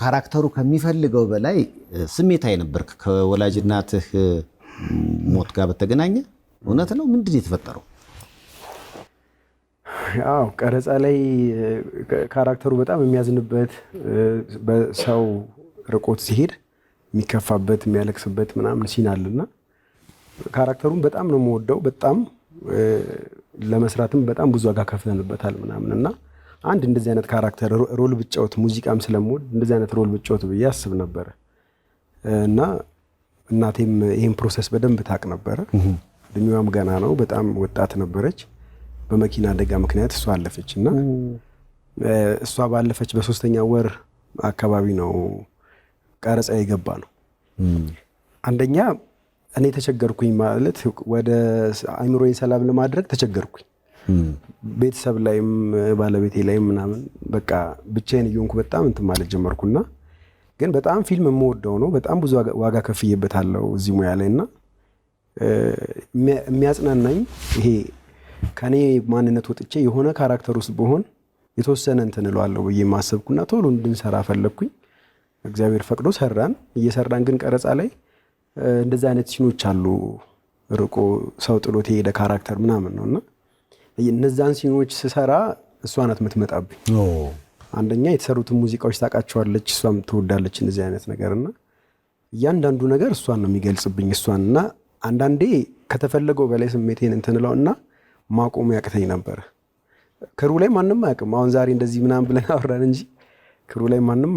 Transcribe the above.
ካራክተሩ ከሚፈልገው በላይ ስሜታዊ ነበርክ ከወላጅ እናትህ ሞት ጋር በተገናኘ እውነት ነው ምንድን ነው የተፈጠረው? ያው ቀረጻ ላይ ካራክተሩ በጣም የሚያዝንበት በሰው ርቆት ሲሄድ የሚከፋበት የሚያለቅስበት ምናምን ሲን አለና ካራክተሩን በጣም ነው የምወደው። በጣም ለመስራትም በጣም ብዙ ዋጋ ከፍለንበታል ምናምንና አንድ እንደዚህ አይነት ካራክተር ሮል ብጫወት ሙዚቃም ስለምወድ እንደዚህ አይነት ሮል ብጫወት ብዬ አስብ ነበር እና እናቴም ይሄን ፕሮሰስ በደንብ ታቅ ነበር። እድሜዋም ገና ነው፣ በጣም ወጣት ነበረች። በመኪና አደጋ ምክንያት እሷ አለፈችና እሷ ባለፈች በሶስተኛ ወር አካባቢ ነው ቀረጻ የገባ ነው። አንደኛ እኔ ተቸገርኩኝ ማለት ወደ አይምሮዬን ሰላም ለማድረግ ተቸገርኩኝ። ቤተሰብ ላይም ባለቤቴ ላይም ምናምን በቃ ብቻዬን እየሆንኩ በጣም እንትን ማለት ጀመርኩና ግን በጣም ፊልም የምወደው ነው። በጣም ብዙ ዋጋ ከፍዬበታለሁ እዚህ ሙያ ላይና የሚያጽናናኝ ይሄ ከኔ ማንነት ወጥቼ የሆነ ካራክተር ውስጥ በሆን የተወሰነ እንትን እለዋለሁ ብዬ ማሰብኩና ቶሎ እንድንሰራ ፈለግኩኝ። እግዚአብሔር ፈቅዶ ሰራን። እየሰራን ግን ቀረጻ ላይ እንደዛ አይነት ሲኖች አሉ፣ ርቆ ሰው ጥሎት የሄደ ካራክተር ምናምን ነውና እነዛን ሲኖች ስሰራ እሷ ናት የምትመጣብኝ። አንደኛ የተሰሩትን ሙዚቃዎች ታውቃቸዋለች፣ እሷም ትወዳለች እንደዚህ አይነት ነገርና እያንዳንዱ ነገር እሷን ነው የሚገልጽብኝ። እሷንና አንዳንዴ ከተፈለገው በላይ ስሜቴን እንትንለውና ማቆም ያቅተኝ ነበር። ክሩ ላይ ማንም አያውቅም። አሁን ዛሬ እንደዚህ ምናምን ብለን አወራን እንጂ ክሩ ላይ ማንም